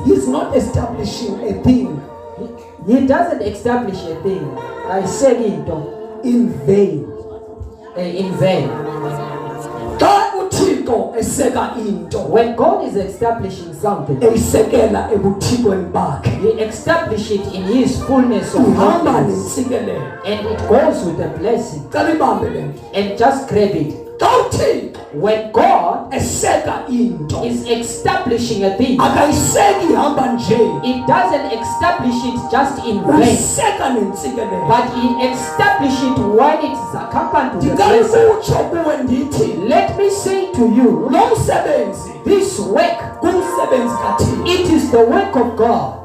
He's not establishing a thing. He doesn't establish a thing. I say it in vain. In vain. When God is establishing something, He establishes it in His fullness of goodness, and it goes with a blessing. And just grab it. When God is establishing a thing, it doesn't establish it just in vain, but He establishes it when it is accompanied with a blessing. Let me say to you, this work, it is the work of God,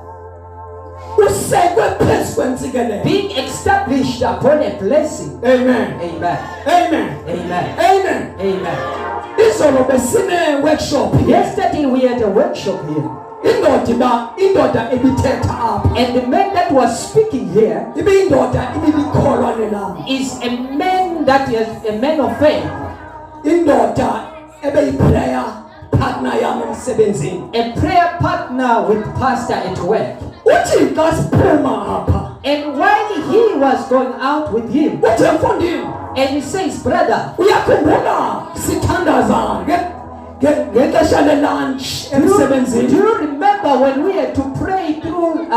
being established upon a blessing. Amen. Amen. Amen. Amen. Amen. Amen. Yesterday we had a workshop here. And the man that was speaking here is a man that is a man of faith. A prayer partner with pastor at work. And while he was going out with him, and he says, brother, do you remember when we had to pray through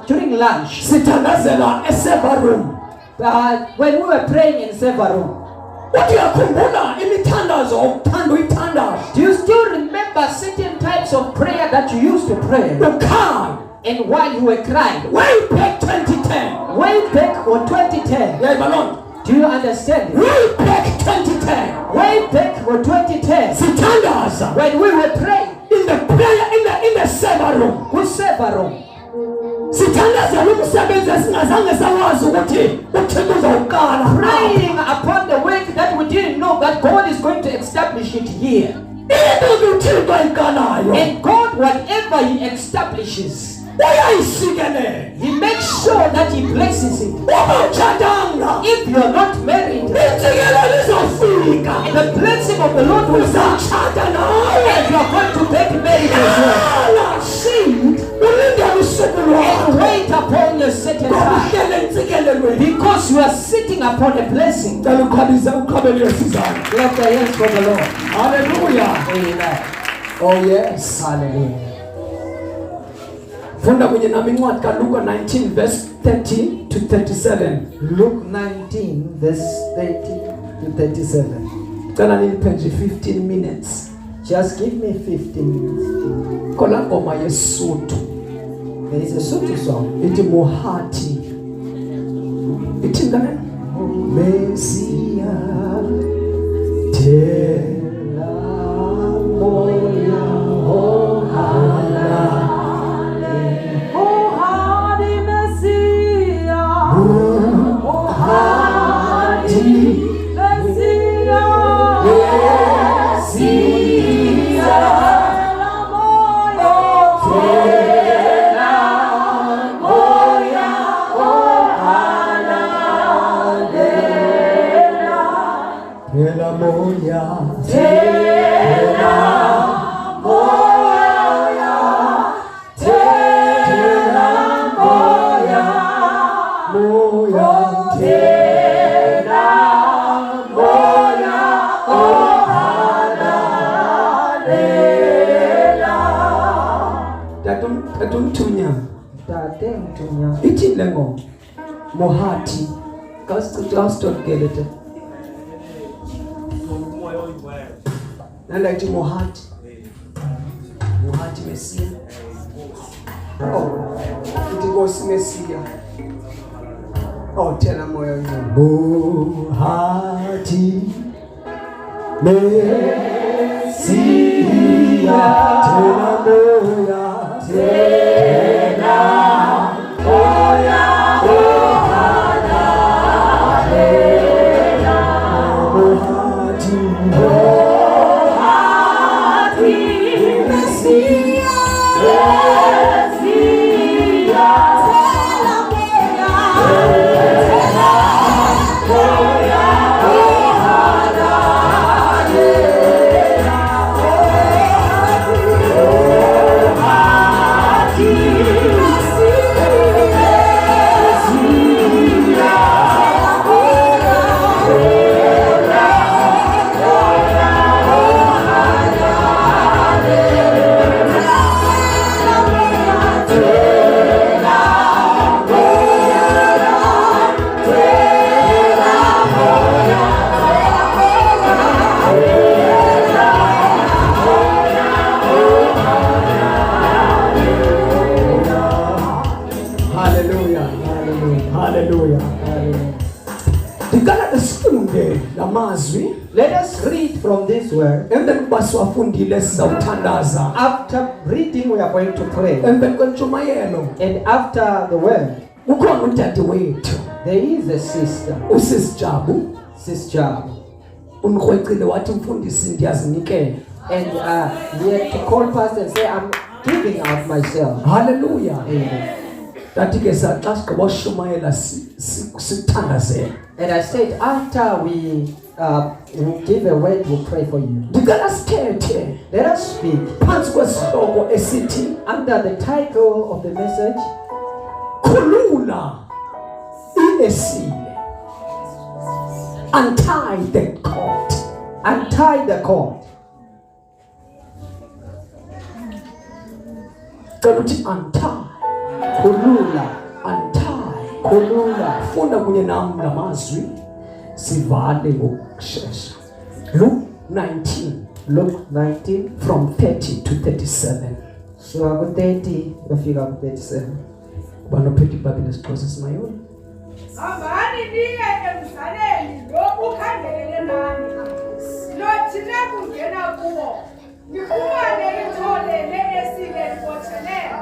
during lunch? When we were praying in Seva room. Do you still remember certain types of prayer that you used to pray? And while you were crying, way back 2010. Way back on 2010. Do you understand? Way back 2010. Way back on 2010. When we were praying in the prayer in the server room. Who's server room? Praying upon the work that we didn't know that God is going to establish it here. And God, whatever He establishes, He makes sure that He blesses it. If you are not married, the blessing of the Lord will come, and you are going to get married as well. And wait upon your certain time, because you are sitting upon a blessing. Clap the hands for the Lord. Hallelujah. Amen. Oh yes. Hallelujah. Funda kwenye nami Luke 19 verse 30 to 37. Luke 19 verse 30 to 37. Kana nilipenje 15 minutes. Just give me 15 minutes. Kola ngoma yeSotho. There is a Sotho song. Iti Mohati. Iti ngane? Mesia tela moya ohala. Iti lengo Mohati. Just don't get it. Nanda iti Mohati. Mohati Mesia. Oh, iti gosi Mesia. Oh, tena moyo Mohati Mesia. Tena moya. Tena moya. Oh, Let us read from this word. After reading, we are going to pray. And after the word, there is a sister. Sister. And he had to call pastor and say, I'm giving out myself. Hallelujah. Amen. And I said, after we give a word, we'll pray for you. Let us speak under the title of the message, Untie the cord. Untie the cord. Untie. Kulula. Untie. Kulula. Funda kunye nami namazwi sivale ngokusheshsha. Luke 19. Luke 19 from 30 to 37. So ku 30 bafika ku 37. Banophethe iBhayibheli esiXhosa simayoni. Hambani niye emzaleni lo ukhangelele nami. Lo thina kungena kuwo. Nifumane ithole leesile libothelele.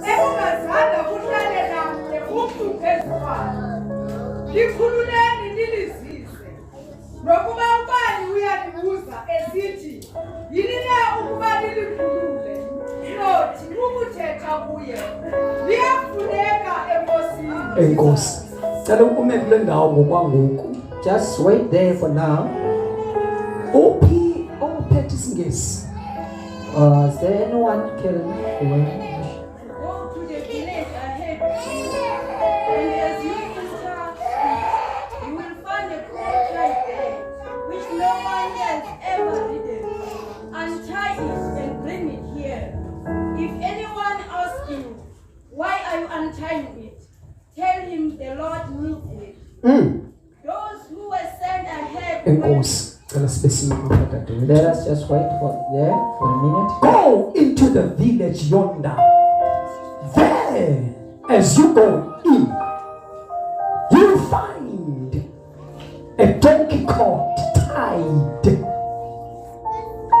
Ekungazange kuhlale namnye umntu phezu kwalo. Likhululeni nilizise. Nokuba ubani uyalibuza esithi, yini na ukuba nilikhulule? Nothi ukuthetha kuye. Liyafuneka enkosini. Enkosi. Cela ume kule ndawo ngokwangoku. Just wait there for now. Ophethe isingesi. Is there anyone can Go to the village ahead. And as you enter, you will find a coat right there, which no one has ever ridden. Untie it and bring it here. If anyone asks you, why are you untying it? Tell him the Lord needs it. Those who were sent ahead. Enkosi. Let us just wait for there for a minute. Go into the village yonder. There, as you go in, you'll find a donkey cord tied,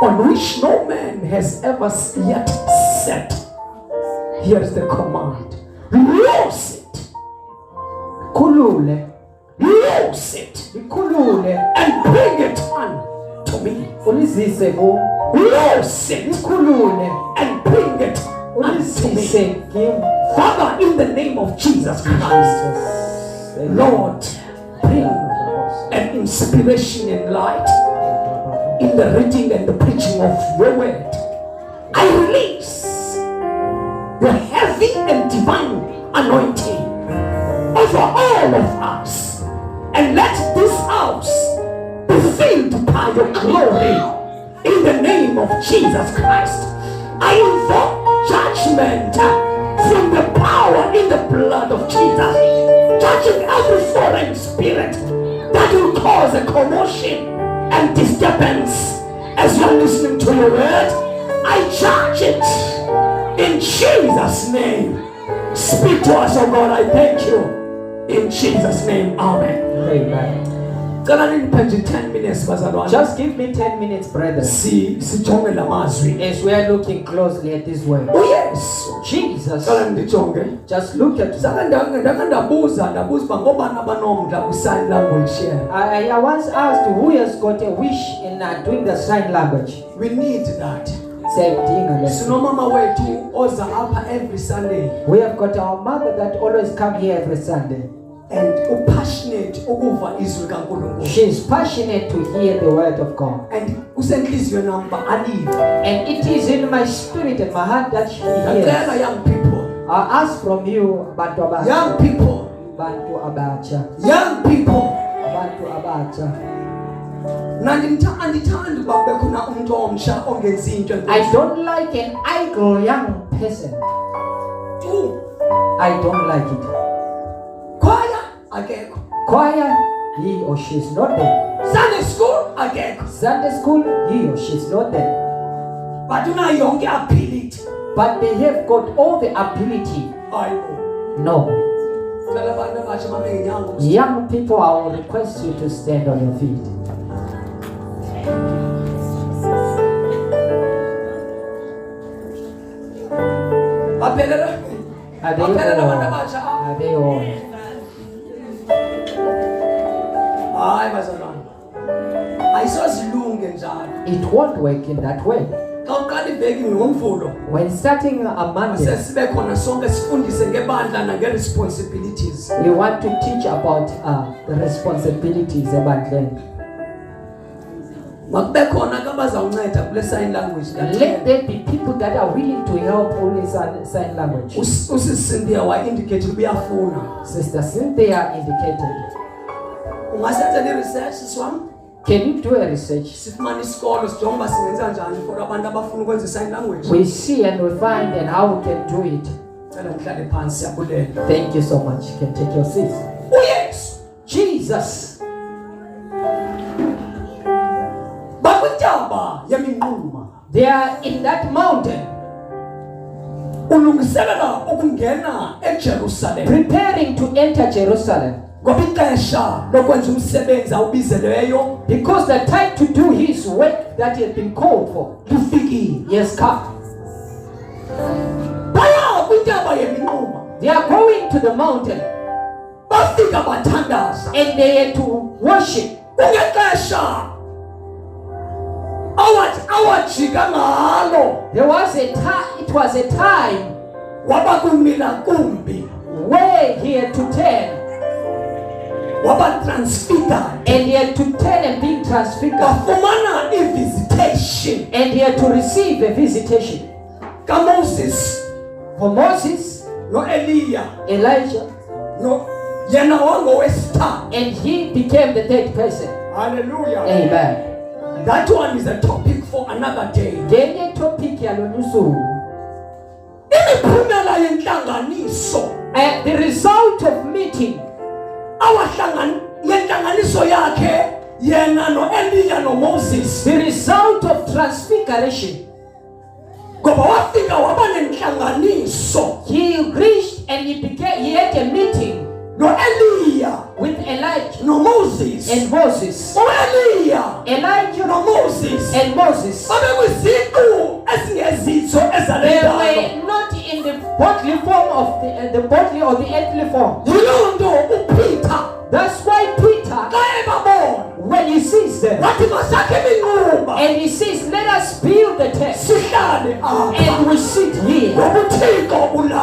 on which no man has ever yet sat. Here's the command. Loose it. Kulule. Loose it. Kulule. And bring it unto me. Loose it. Kulule. And bring it unto me. Father, in the name of Jesus Christ, Lord, bring an inspiration and light in the reading and the preaching of your word. I release your heavy and divine anointing over all of us. And let this house be filled by your glory in the name of Jesus Christ. I invoke judgment from the power in the blood of Jesus, judging every foreign spirit that will cause a commotion and disturbance as you're listening to your word. I judge it in Jesus' name. Speak to us, oh God. I thank you. In Jesus' name, amen. Amen. 10 minutes, just give me 10 minutes, brother. As we are looking closely at this word. Oh yes, Jesus. Just look at it. I once asked who has got a wish in doing the sign language. We need that. Every Sunday. We have got our mother that always come here every Sunday. And passionate over Israel. She is passionate to hear the word of God. And it is in my spirit and my heart that she hears. Young people. I ask from you, Bantu Abacha. Young people. Bantu Abacha. Young people. Bantu Abacha. I don't like an idle young person. I don't like it. Choir, he or she is not there. Sunday school, Sunday school, he or she is not there. But they have got all the ability. I know. No. Young people, I will request you to stand on your feet. Are they all? Are they all? It won't work in that way. When starting a Monday, we want to teach about the responsibilities about them. Let there be people that are willing to help only sign language. Sister Cynthia indicated. Can you do a research? We see and we find and how we can do it. Thank you so much. You can take your seats. Oh yes, Jesus. They are in that mountain, preparing to enter Jerusalem. Because the time to do his work that he has been called for, yes, come. They are going to the mountain, and they had to worship. There was a time. It was a time where he had to turn. And he had to turn and be transfigured. And he had to receive a visitation. For Moses, no Elijah, no, and he became the third person. Hallelujah. Amen. That one is a topic for another day. The topic the result of meeting. The result of transfiguration. He reached and he had a meeting with Elijah and Moses. Elijah and Moses. They were not in the bodily form of the bodily or the earthly form. That's why Peter, when he sees them, and he says, let us build the tent and we sit here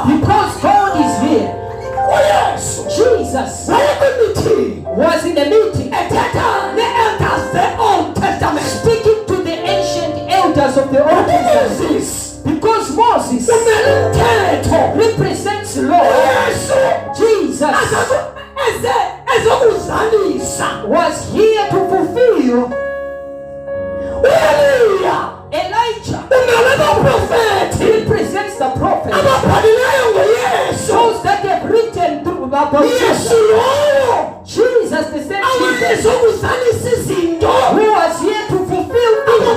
because God is here. Jesus was in the meeting speaking to the ancient elders of the Old Testament, because Moses represents Lord. Jesus was here to fulfill. Elijah represents the prophet. Those that have written through about Jesus. Jesus, the same Jesus, who was here to fulfill things the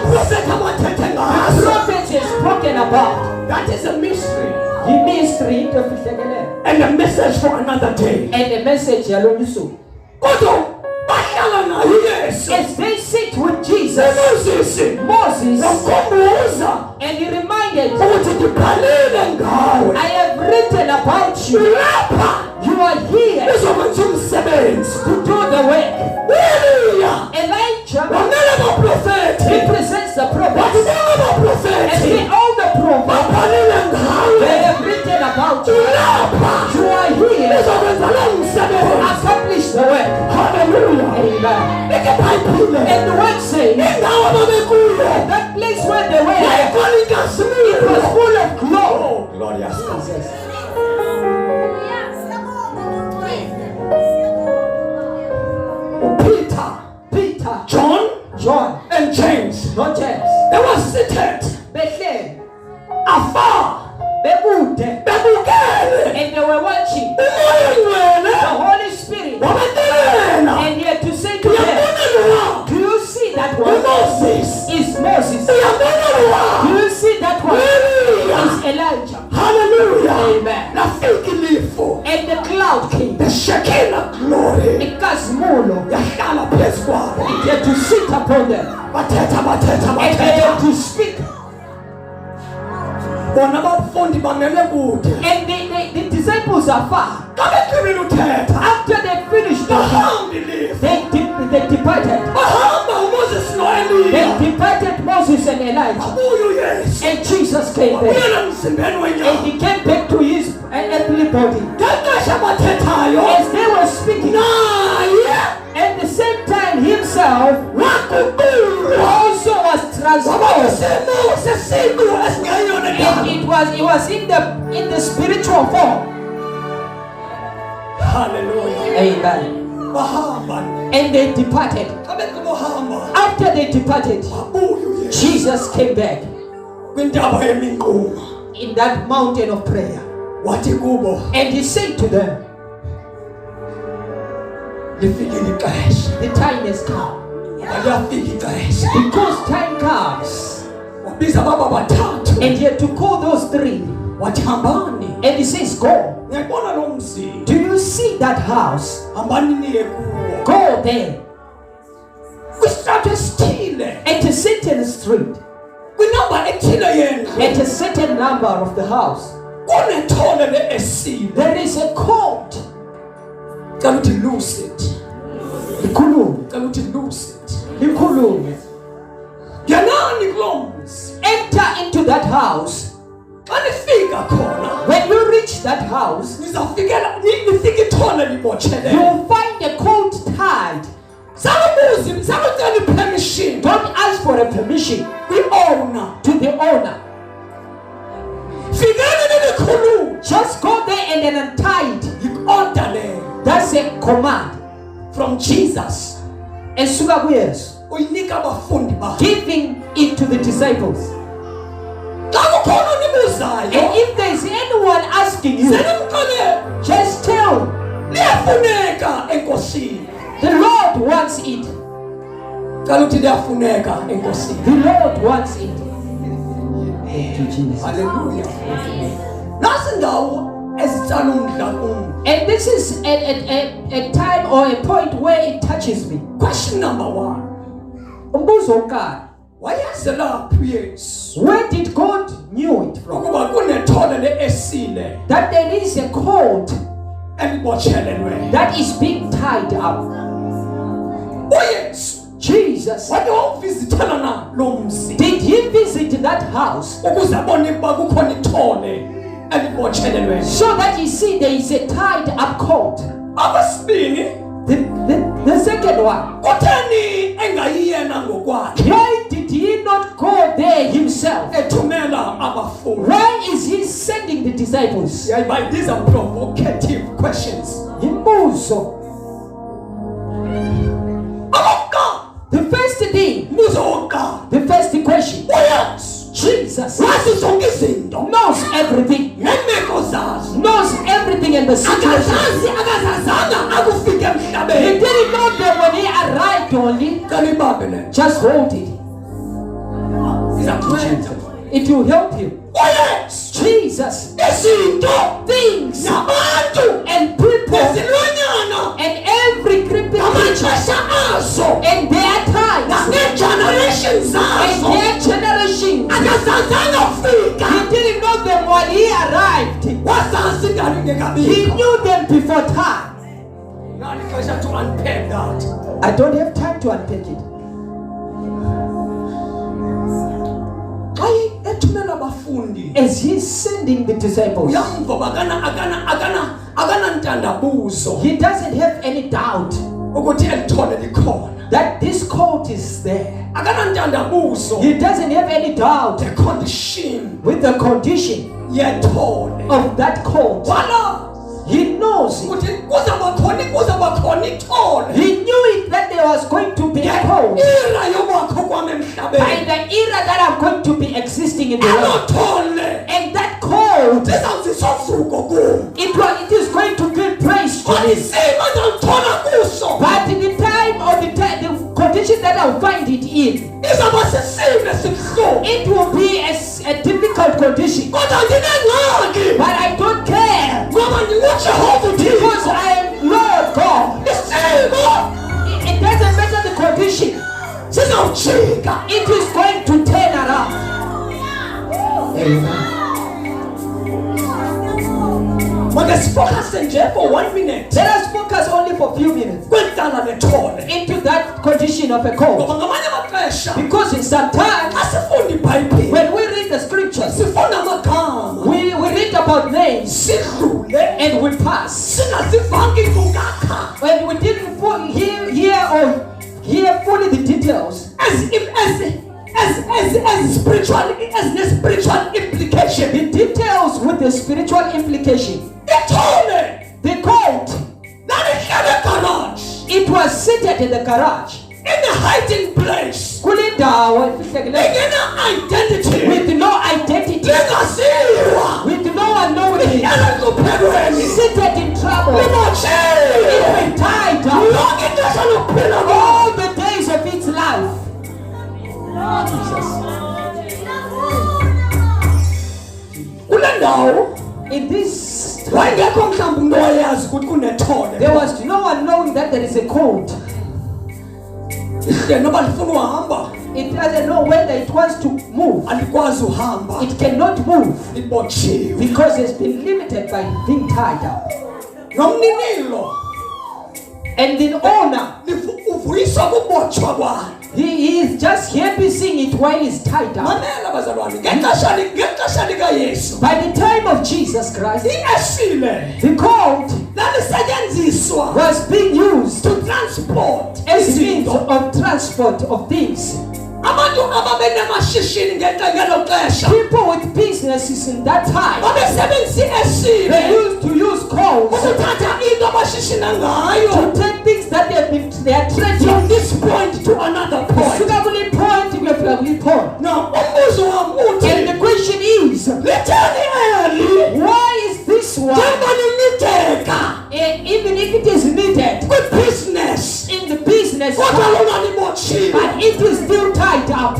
prophets have spoken about. That is a mystery. The mystery and a message for another day. And the message as they sit with Jesus, Moses, and he reminded, I have written about you. You are here to do the work. Elijah represents the prophets, and all the prophets, they have written about you. You are here to accomplish the work. Hallelujah. Amen. And the word says that place where they were, it was full of glory. Oh, glorious. Jesus. Peter, John, and James. not James. They were seated Bethlehem, afar. and they were watching the Holy Spirit, and he had to say to them, do you see that one? Is Moses. Do you see that one? Is Elijah. Hallelujah. Amen. Now think And the cloud came. Shekinah glory inkazimulo yahlala phezu kwabo. it had to sit upon them and they had to speak. Bona abafundi bangene kude. And the disciples are far. Kabeqinile uthetha. After they finished Bahambile. they departed. Bahamba uMoses noEliya. They departed Moses and Elijah. Abuye uYesu. And Jesus came back. Wabuyela emzimbeni And wenyama. he came back to his earthly body. Ngexesha abathethayo. As they were speaking, Naye at the same time himself waguqulwa. also was Waba transformed. yisimo sesintu esingeyona And ndaba. it was in the spiritual form. Hallelujah. Amen. Bahamba. And they departed. Kabekuhamba. After they departed, Abuye uYesu. Jesus came back Kwintaba yeminquma. in that mountain of prayer. Wathi kubo. And he said to them, Lifikile ixesha. the time has come. Aliyafika ixesha. Because time comes. Wabiza baba bathathu. And he had to call those three. Wathi hambani. And he says, go. Ngiyabona lo mzi. Do you see that house? Hambani niye kuwo. Go there. Kwistrato esithile. At a certain street. Kwinamba ethile yendlu. At a certain number of the house. Kunethole le-esile. There is a court. Cela uthi lose it. Likhulume. Cela uthi lose it. Likhulume. Ngenani kulo mzi. Enter into that house. Xa nifika khona. When you reach that house, Nizafikela nifike ithole libotshele. you'll find a coat tied. Sakucela i-permission. Don't ask for a permission Kwi-owner. to the owner. Fikeni nilikhuluma. Just go there and then untie it. Yi-order leyo. That's a command. From Jesus. Esuka kuYesu. Uyinika abafundi bakhe. Giving it to the disciples. Xa kukhona And onibuzayo. if there is anyone asking you, Senimxelele. just tell Liyafuneka enkosini. the Lord wants it. Cela uthi liyafuneka enkosini. The Lord wants it. Thank you, Jesus. Hallelujah. Nasi ndawo ezitsala umdla kum. And this is a time or a point where it touches me. Question number 1. Umbuzo wokuqala. Wayezela phi uYesu? Where did God knew it from? Ukuba kunethole le-esile That there is a coat elibotshelelweyo. that is being tied up. UYesu Jesus, wake wawuvizithela na lo mzi did he visit that house ukuze abone ukuba kukhona ithole elibotshelelweyo. so that you see there is a tied up coat? Abasibini, The second one, kutheni engayiyena ngokwakhe why did he not go there himself? ethumela abafundi? Why is he sending the disciples? Yayiba, these are provocative questions. Imbuzo. Okokuqala, The first thing, umbuzo wokuqala, the first question, uYesu Jesus wazi zonke izinto knows everything, neemeko zazo. knows everything in the situation. Akazazanga akufike He emhlabeni. didn't know them when he arrived only. Cela ibambe le. Just hold it. Izakunceda. It will help you. uYesu Jesus, izinto things nabantu and people nezilwanyana and every creeping creature ngamaxesha azo and their times nangeegenerations and zazo their generations. akazazanga fika. He didn't know them when he arrived. Wazazi ngani He ngekabikho. knew them before time. Nani xesha to unpack that. I don't have time to unpack it. Xa ethumela abafundi As he's sending the disciples, uyamva uba akanantandabuzo he doesn't have any doubt ukuthi elithole likhona. that this coat is there. Akanantandabuzo He doesn't have any doubt the condition with the condition yethole. of that coat. Wala He knows it. ukuthi kuzaba khona ithole. He knew it that there was going to be a coat. Ira yobakho kwam By emhlabeni. the era that I'm going to be existing in the world. Anothole And that coat, ndizawuzisosuko kum. it is going to give praise to Kodwa me. isimo endizawuthola kuso But in the time or the condition that I'll find it in, izawuba sisimo esibuhlungu. it will be a difficult condition. Kodwa ndinengxaki But I don't care ngoba ndinguJehova because uThixo. I am Let's focus for 1 minute. Let us focus only for a few minutes into that condition of a cold. Because in sometimes when we read the scriptures, we read about names and we pass. When we didn't hear fully the details. As the spiritual implication. The details with the spiritual implication. The coat. It was seated in the garage. In a hiding place. With no identity. With no one knowing it. Seated in trouble. Even tied up. All the days of its life. In this time, there was no one knowing that there is a cold. It doesn't know whether it wants to move. It cannot move because it's been limited by being tied up. And the owner, he is just happy seeing it while he's tied up. By the time of Jesus Christ, the colt was being used to transport as means of transport of things. People with businesses in that time, they used to use colts to take things that they are trading from this point to another point. Now, and the question is, why is this one, even if it is needed business in the business, but it is still tied up?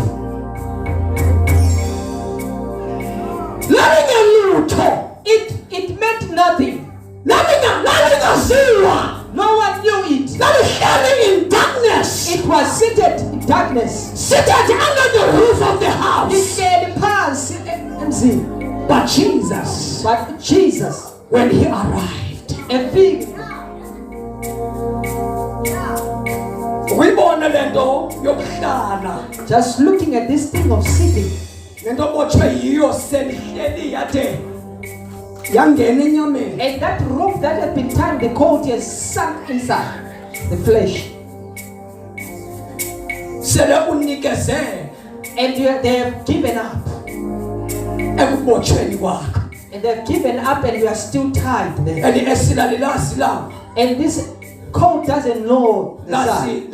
It meant nothing. No one knew it. In darkness. It was seated in darkness. Seated under the roof of the house. But Jesus, when he arrived, just looking at this thing of sitting. And that rope that had been tied, the coat has sunk inside the flesh. And they have given up. And they have given up, and you are still tied there. And this coat doesn't know the side.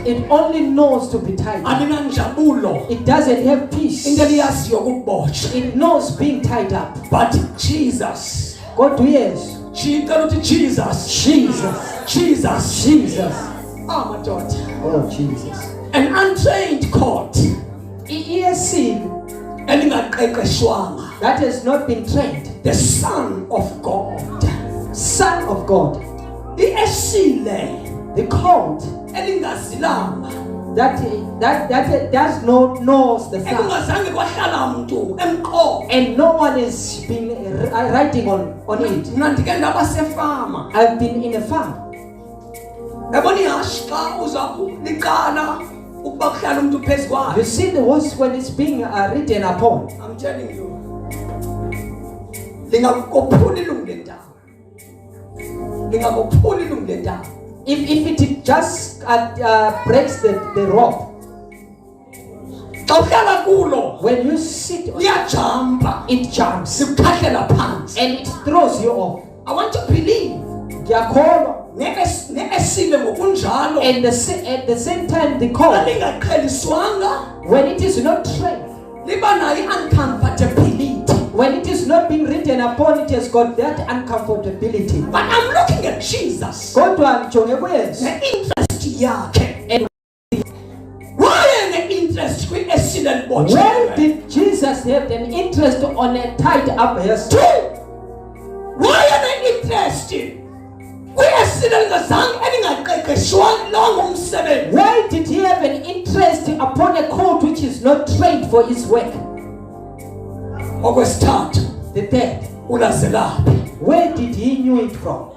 It only knows to be tied up. It doesn't have peace. It knows being tied up. But Jesus, God hears. Jesus. Oh my God. Oh Jesus. An untrained court. He has seen that has not been trained. The Son of God. Son of God. The colt that does not knows the Son. And no one has been writing on it. I've been in a farm. You see the horse when it's being ridden upon. I'm telling you. If it just breaks the rope. When you sit on it jumps and it throws you off. I want to believe. And at the same time, the call, when it is not trained, when it is not being written upon, it has got that uncomfortability. But I'm looking at Jesus. And why did Jesus have an interest on a tied up hairstyle? Why am I interested? Why did he have an interest upon a coat which is not trained for his work? Okwesithathu, The third, ulazelaphi? where did he knew it from?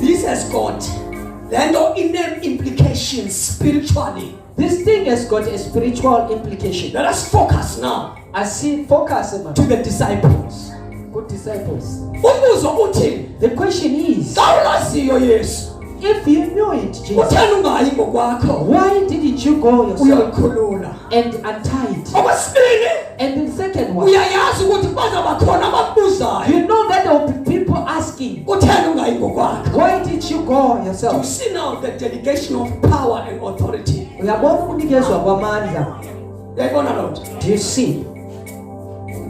This has got lento implications spiritually. This thing has got a spiritual implication. Let us focus now I see focus on to the disciples. good disciples. Umbuzo uthi, The question is, xa ulaziyo Yesu, if you knew it, Jesus, utheni ungayi ngokwakho why didn't you go yourself uyolikhulula? and untie it? Okwesibili, And the second one, uyayazi ukuthi bazaba khona abakubuzayo, you know that there will be people asking, utheni ungayi ngokwakho? why did you go You yourself? see now the delegation of power and authority. Uyabona ukunikezwa kwamandla. Uyayibona loo nto? Do you see?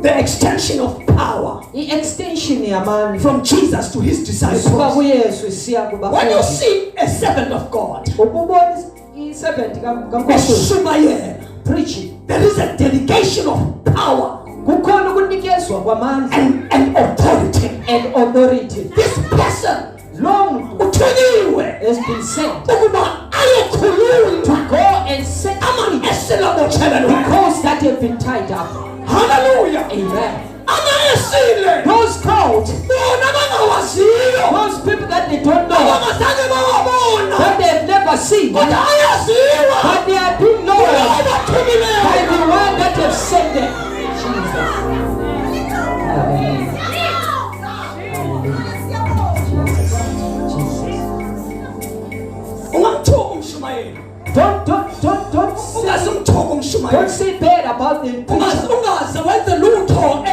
The extension of power I-extension yamandla from Jesus to his isuka disciples. kuyesu isiya When you kubafundi. see a servant of God Ububona i-servant kaNkulunkulu eshumayela, preaching, there is a delegation of power kukhona ukunikezwa kwamandla and authority. and authority. This person Lo muntu uthunyiwe has been sent ukuba ayokhulula to go and set free ama-esela botshelelwe. because that have been tied up. Hallelujah. Amen. Ama-esile Those called, bona bangawaziyo, those people that they don't know, abangazange bawabona, that they have never seen, kodwa ayaziwa but they have been known by abathumileyo. the one that have sent them. Jesus. Hallelujah. Ungamthuka umshumayeli, Don't ungasimthuka umshumayeli, say bad about the preacher. ungaze wenze lutho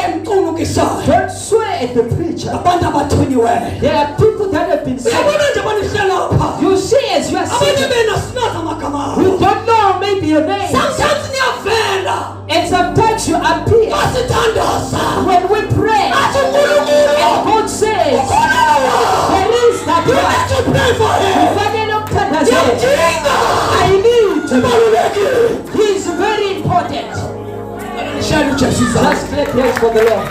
emcunukisayo. Don't swear at the preacher. Abantu abathunyiweyo, There are people that have been sent. uyabona nje banihle lapha, You see, as you are abanye sitting, bena sinazi amagama you abo. don't know maybe your name, Sometimes niyavela and sometimes you appear masithandaza when we pray, athi uNkulunkulu and God says, ukhona lowa. there is that You one. need to pray for him. Kufanele ukuthandaze. Yamdinga, I need. ubalulekile. He is very important. Shall uJesu izandla. Just clap hands for the Lord.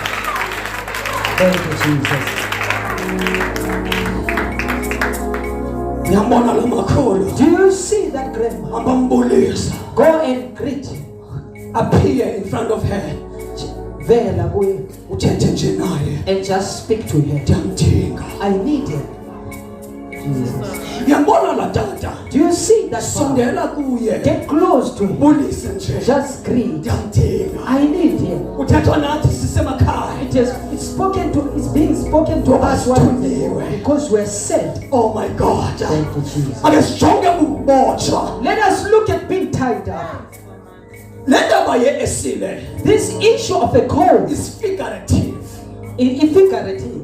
Thank you, Jesus. Ngiyambona lo makhulu, Do you see that grandma? ambambulisa, Go and greet him. appear in front of her, Vela kuye uthethe nje naye. and just speak to her. Ndiyamdinga. I need him. Jesus. Ngiyambona la tata, Do you see that father? sondela kuye, Get close to him. bulise nje. Just greet. Ndiyamdinga. I need him. Uthethwa nathi sisemakhaya. It's being spoken to us one day because we're sent. Oh my God. Thank you, Jesus. Ake sijonge ukubotshwa. Let us look at being tied up. Le ndaba ye-esile This issue of a cold is figurative. in figurative.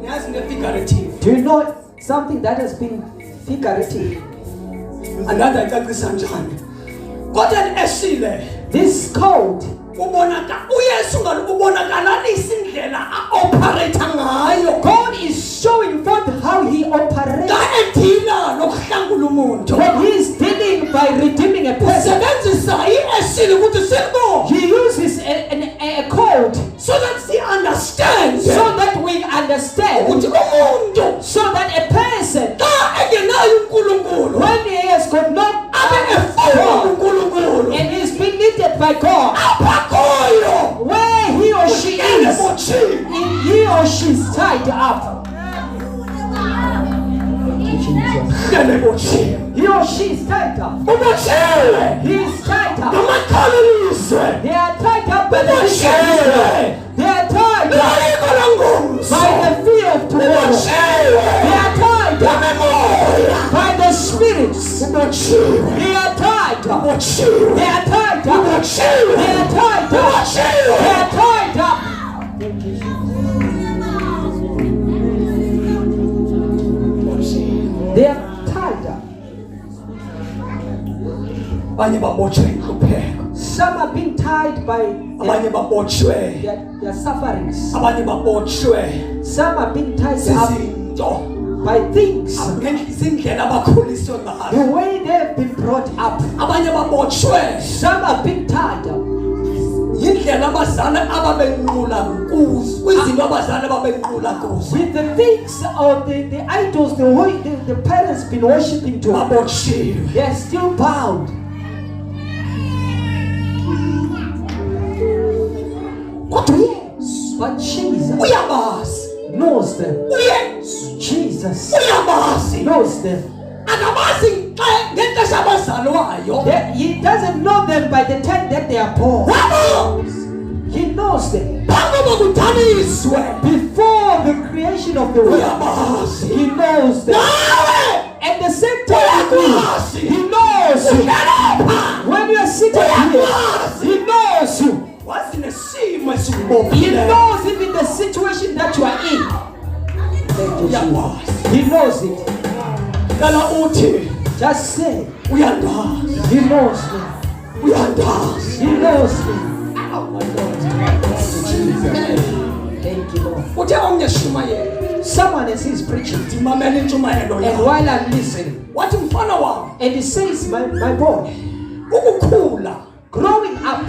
Niyazi nge-figurative. Do you know something that has been figurative? Angazi ayicacisa njani. Kodwa le-esile This cold, uYesu ubonakalalisa indlela a-operate ngayo. God is showing forth how he operates Xa edila nokuhlangula umuntu, when he is dealing by redeeming a person. usebenzisa i-esile ukuthi silibone, He uses a code so that she understands so that we understand, ukuthi umuntu so that a person, xa engenayo uNkulunkulu when he has got no abe efuna God uNkulunkulu and is being needed by God, apha khoyo where he or she ugele is, botshiwe. he or she is tied up. Ugele botshiwe. He or she is tied up. Ubotshiwe He is tied up. ngamakhalelizwe. They are tied up by the Ubotshiwe They are tied up ngayiko langomso. by the fear of tomorrow. Ubotshiwe They are tied up ngamemoya. by the spirits. Ubotshiwe They are tied up. ubotshiwe They are tied up. ubotshiwe They are tied up. They ubotshiwe. are tied up. They are tied up. Abanye babotshwe inhlupheko, Some are being tied by abanye babotshwe, their sufferings. abanye babotshwe Some are being tied up zizinto, by things. izindlela abakhuliswe ngazo. The way they have been brought up. Abanye babotshwe Some are being tied up yindlela abazali ababenqula kuzo, kwizinto abazali ababenqula kuzo. with the things of the idols the parents been worshipping to. Babotshiwe. They are still bound. kodwa uyesu But Jesus uyabazi, knows them. uyesu Jesus uyabazi, knows them. akabazi xa ngexesha abazalwayo. He doesn't know them by the time that they are born. Wabazi He knows them. phambi kokuba kudaliswe, Before the creation of the world, uyabazi. He knows them. Nawe At the same time, uyabazi, He knows you. ungelapha When you are sitting here, He knows you. wazi nesimo He esikubophileyo. knows even the situation that you are in. Thank you, Uyabazi. Jesus. He knows it. Kana uthi Just say, uyandazi, He knows me. uyandazi. He knows me. Oh my God. Thank you, Lord. Uthe omnye shumayeli, Someone as he's preaching, ndimamele intshumayelo and yakhe. while I'm listening, Wathi mfana wam, and he says, my boy, ukukhula growing up,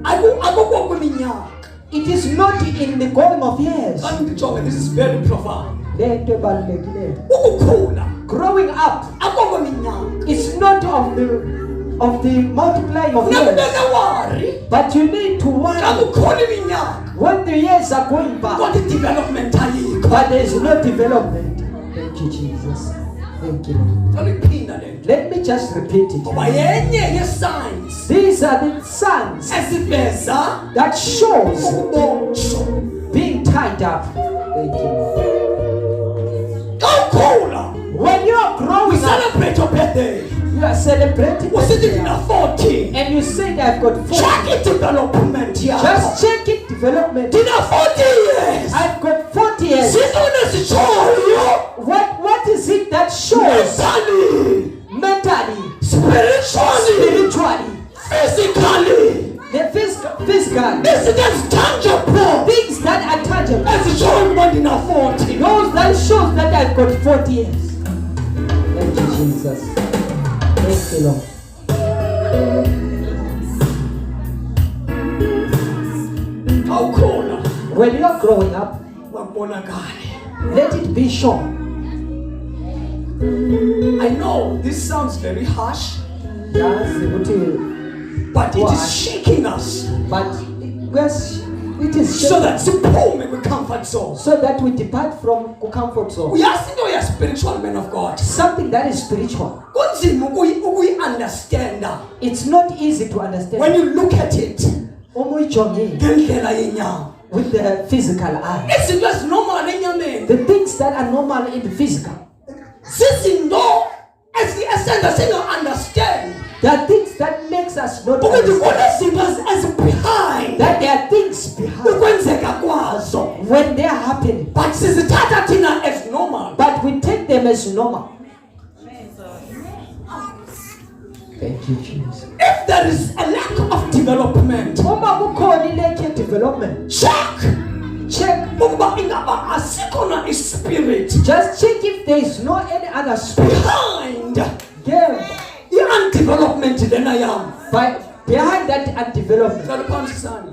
akukho kwiminyaka. it is not in the going of years. Xa ndijonge, this is very profound. Le nto ebalulekileyo. Ukukhula Growing up, akukho kwiminyaka. it's not of the multiplying of years, Nakubeke wari but you need to xa worry kukhona iminyaka when the years are going by, kodwa i-development ayikho. but there is no development. Thank you, Jesus. Thank you, Lord. Ndaliphinda le nto. Let me just repeat it. Ngoba yenye ye-signs These are the signs eziveza that shows ukubotshwa. being tied up. Thank you, Lord. Xa ukhula When you are growing up, celebrate your birthday. you are celebrating Usithi birthday, ndina 40. and you say I've got 4. Check i-development yakho. Just check it, development. Ndina 40 years. I've got 40 years. Zintoni ezitshoyo What is it that shows mentally, mentally, spiritually, spiritually, physically, the physical, izinto ezitangible things that are tangible? ezitshoyo ukuba ndina 40. Those that shows that I've got 40 years. Thank you, Jesus. Thank you, Lord. Xa ukhula When you are growing up, makubonakale. let it be shown. I know this sounds very harsh, Yazi ukuthi, but it Why? is shaking us but yes, it is so shown that siphume kwi-comfort zone. so that we depart from the comfort zone. Uyazi into ye-spiritual man of God, Something that is spiritual. kunzima ukuyi-understanda It's not easy to understand. when you look at it Uma uyijongile ngendlela yenyama. with the physical eye. Izinto ezinormal enyameni The things that are normal in the physical, zizinto esenza singa-understand there are things that makes us not ukuthi understand kunezinto ezibehind that there are things behind ukwenzeka kwazo, when they are happening, but sizithatha thina as normal. but we take them as normal. Thank you, Jesus. If there is a lack of development, Uma kukhona ileke development, check check. ukuba ingaba asikhona ispirit Just check if there is no any other spirit behind game i-undevelopment lena yam. behind that undevelopment. Ndaluphandisana.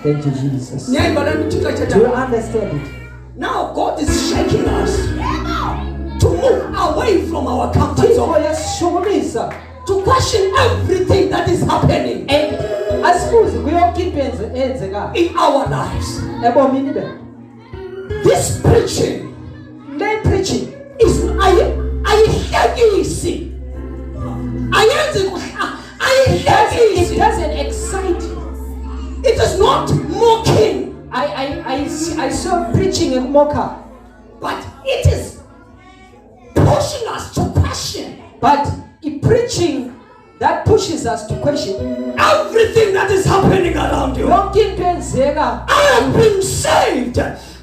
Thank you, Jesus. Niyayiva le nto uThixo Do you ayithethayo? understand it? Now God is shaking us to move away from our comfort Thixo zone, yasishukumisa to question everything that is happening and asibuze kuyonke into eyenzekayo in our lives. ebomini be. This preaching Le preaching is ayihlekisi. Ayenzi it ayihlekisi. doesn't excite you. It is not mocking, I saw preaching in Mocha, but it is pushing us to question but a preaching that pushes us to question everything that is happening around you. yonke into eyenzeka. I have been saved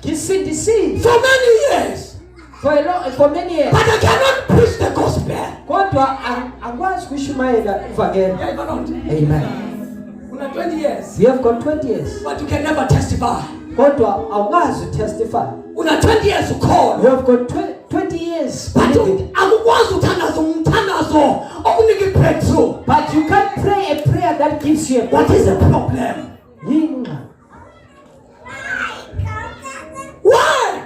Ngisindisiwe for many years, for many years, but I cannot preach the gospel. kodwa angikwazi kushumayela ivangeli. Yeah, you don't. Amen. Una 20 years, We have got 20 years, but you can never testify. kodwa awukwazi testify. Una 20 years We ukhona, have got 20 years, but believing. akukwazi uthandaza umthandazo okunika i-breakthrough. But you can't pray a prayer that gives you a What is the problem? yinqa. Why?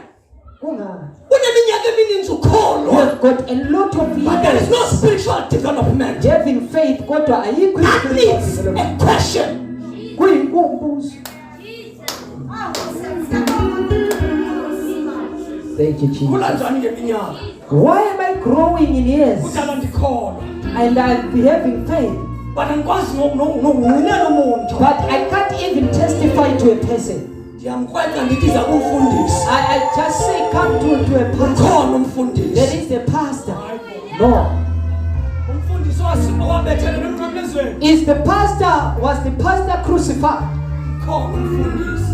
Kungani? Uneminyaka emininzi You ukholwa, have got a lot of but there is no years spiritual development. having faith, kodwa ayikho That i-spiritual needs development. a question. Kuyinkumbuzo. Thank you, Jesus. Why am I growing in years? And I'll be having faith. But I can't even testify to a person. I just say come to a pastor. There is a pastor. No. Is the pastor, was the pastor crucified?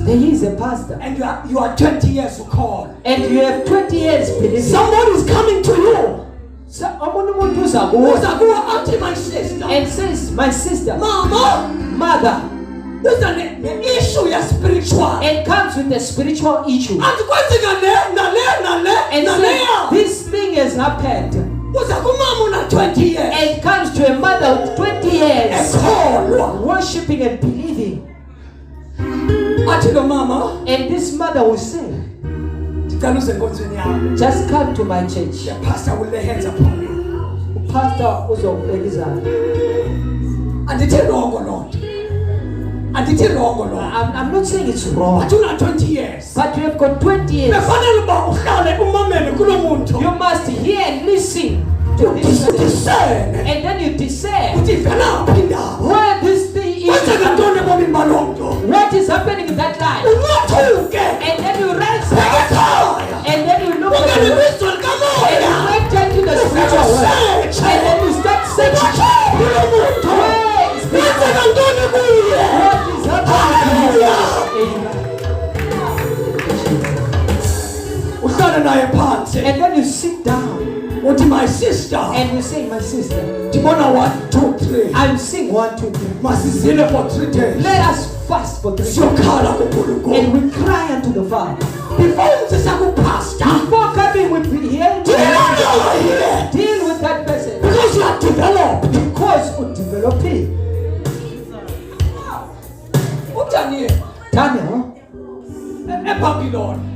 There is a pastor. And you are 20 years to call. And you have 20 years believing. Somebody is coming to you. My sister. And says, my sister, Mama, mother, the issue is spiritual. And comes with a spiritual issue. And says, this thing has happened. 20 years. And comes to a mother with 20 years. Worshipping and believing. And this mother will say, just come to my church. The pastor will lay hands upon you. Pastor also and it's wrong or not? And it's wrong or not? I'm not saying it's wrong. But you have 20 years. But you have got 20 years. You must hear and listen to this. Discern. And then you discern where this thing is. What is happening in that life? And then you rise up. And then you look at the and you enter into the spiritual world. And then you start searching. What is happening? And then you sit down. What is my sister? And you say, my sister. 1, 2, 3. I'm sing 1, 2, 3. Masizile for 3 days. Let us fast for 3 days. And we cry unto the Father. Before coming with the here, deal with that person. Because you are developed. Because you develop it. Daniel.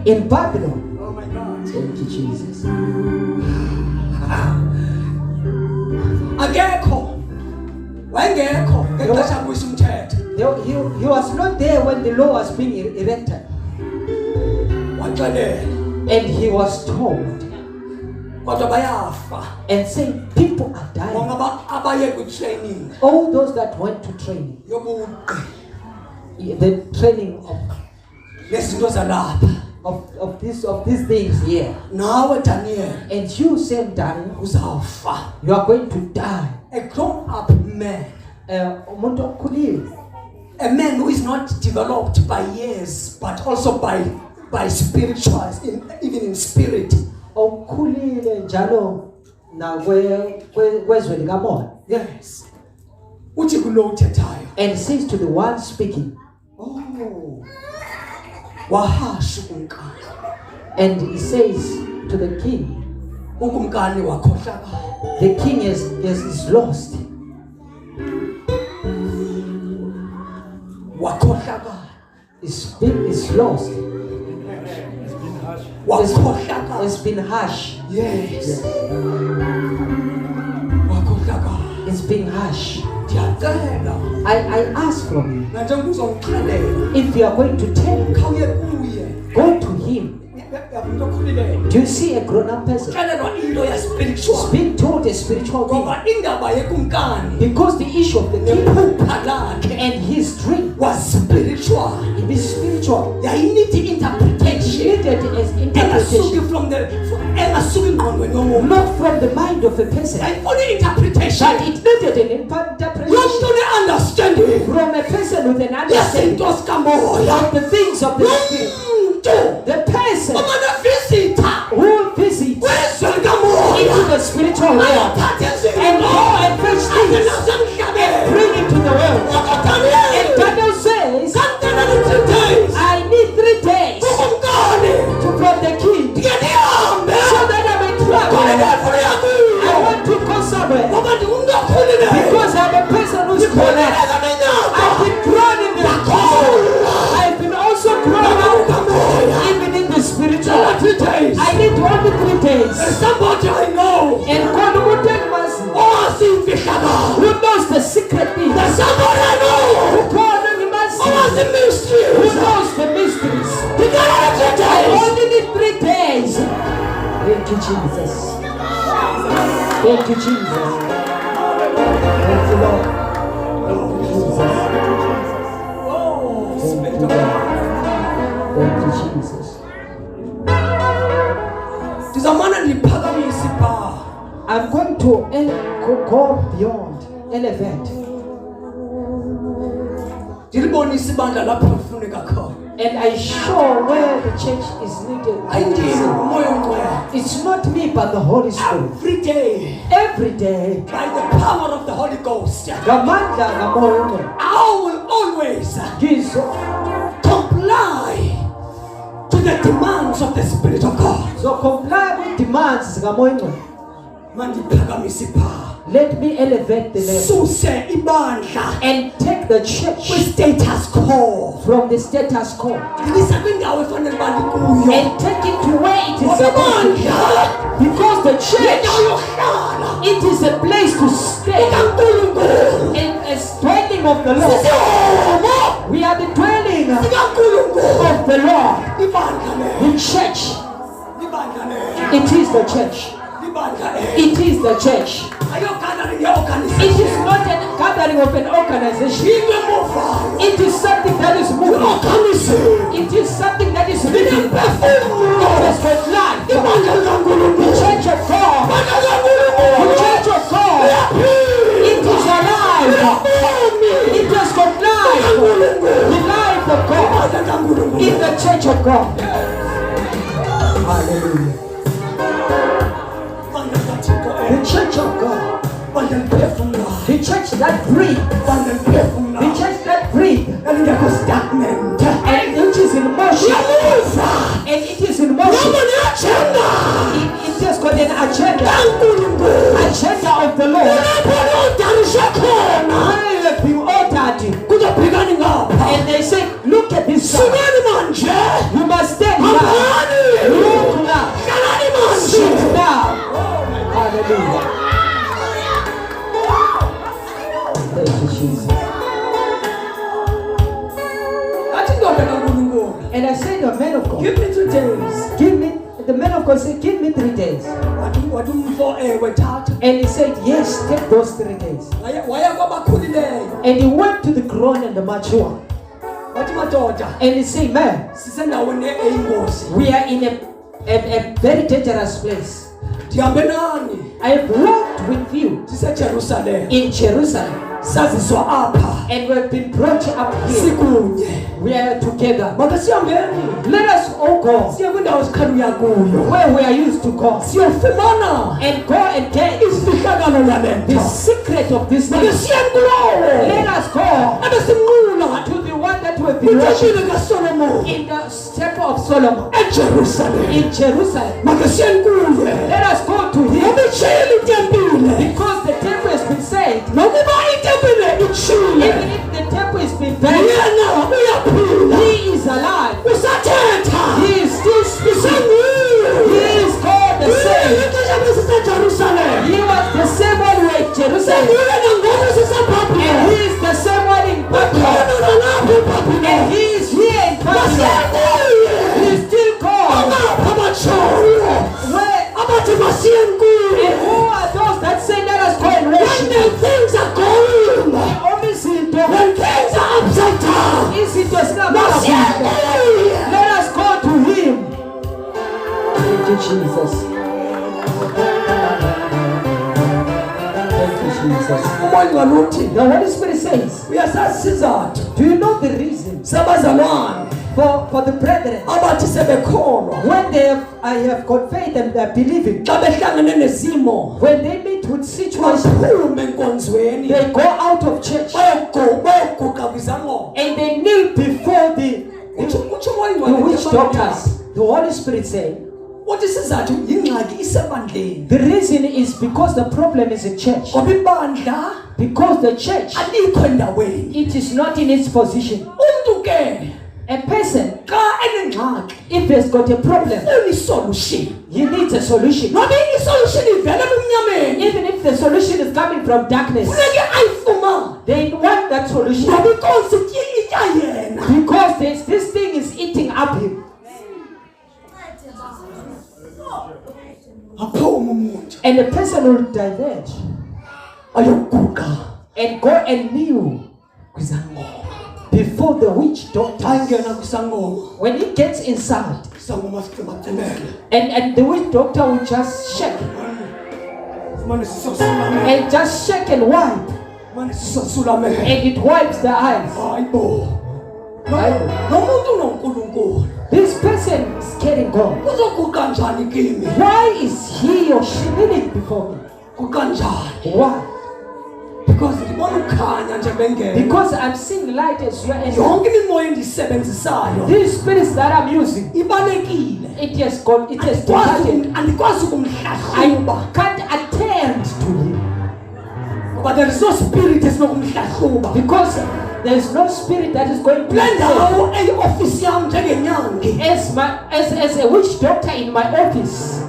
In Babylon. Oh my God. Thank you, Jesus. He was not there when the law was being erected. And he was told and saying people are dying. All those that went to training. The training of these things here. Now Daniel. And you said Daniel, you are going to die. A grown up man. A man who is not developed by years, but also by spirituals, even in spirit. Yes. And says to the one speaking, and he says to the king, the king is lost. Is lost. It's been harsh. Yes. It's been harsh. I ask from you, if you are going to tell, go to him. Do you see a grown-up person? Being told a spiritual thing. Because the issue of the king and his dream was spiritual. It is spiritual. They need interpretation. Needed as interpretation. Not from the mind of a person. Only interpretation. But it needed an interpretation. Understanding. From a person with an understanding of the things of the spirit. The person who visits into the spiritual world and go and fetch things and bring it to the world. And Daniel says, I need 3 days from the king so that I may travel. I want to go somewhere because I'm a person who's grown up. I've been grown in the I've been also grown up. Jesus. Thank you, Jesus. Thank you, Lord. Thank you, Jesus. Thank you, God. Thank you, Jesus. I'm going to go beyond, elevate. And I show where the church is needed. It's not me but the Holy Spirit. Every day, By the power of the Holy Ghost, I will always comply to the demands of the Spirit of God. So comply with demands. Let me elevate the level and take the church Status quo. from the status quo and take it to where it is supposed to be. Because the church, it is a place to stay and a dwelling of the Lord. We are the dwelling of the Lord. The church, it is the church. It is the church. It is not a gathering of an organization. It is something that is moving. It is something that is living. It is for life. The church of God. The church of God. It is alive. It has got life. The life of God in the church of God. Hallelujah. The church of God. The church that breathes. The church that breathes. And it is in motion. And it is in motion. It just got an agenda. Agenda of the Lord. Where you have been ordered. And they say, look at this side. You must stand now. Look now. Sit now. Hallelujah. Thank you, Jesus. And I said, the man of God, Give me 2 days. the man of God said, give me 3 days. And he said, yes, take those 3 days. And he went to the grown and the mature. And he said, man, we are in a very dangerous place. I have walked with you in Jerusalem. And we have been brought up here. We are together. Let us all go where we are used to go. And go and get the secret of this thing. Let us go to the one that will be worshiping in the temple of Solomon. In Jerusalem. Let us go to him. Because the temple has been saved. Even if the temple has been buried, he is alive. He is still speaking. He is called the same. He was the same one in Jerusalem. And he is the same one in Babylon. And he is here in Babylon. He is still called. Where? And who are those that say let us go and worship? When things are going, when things are upside down, let us go to him. Thank you, Jesus. Thank you, Jesus. The Holy Spirit says, do you know the reason? For the brethren, when I have got faith and they are believing, when they meet with situations, they go out of church and they kneel before the witch doctors. The Holy Spirit said, the reason is because the problem is in church. Because the church, it is not in its position. A person, if he's got a problem, he needs a solution. Even if the solution is coming from darkness, they want that solution. Because this thing is eating up him. And the person will diverge and go and kneel before the witch doctor. When he gets inside, and the witch doctor will just shake and just shake and wipe, and it wipes the eyes. This person is getting God. Why is he or she kneeling before me? Why? Because I'm seeing light as you are entering. These spirits that I'm using, it has gone, it has departed. I can't attend to him. But there is no spirit that's not because there is no spirit that is going to as a witch doctor in my office.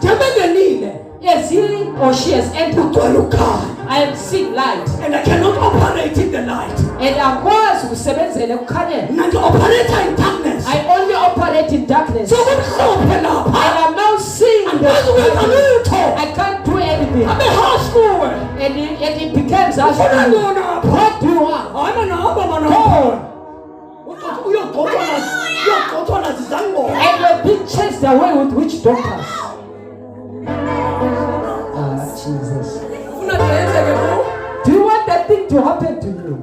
Yes, he or she has entered. I am seeing light, and I cannot operate in the light. And I only operate in darkness. And I'm now seeing I can't do anything. And it becomes harsh. What do you want? And you're being chased away with witch doctors. Jesus. Do you want that thing to happen to you?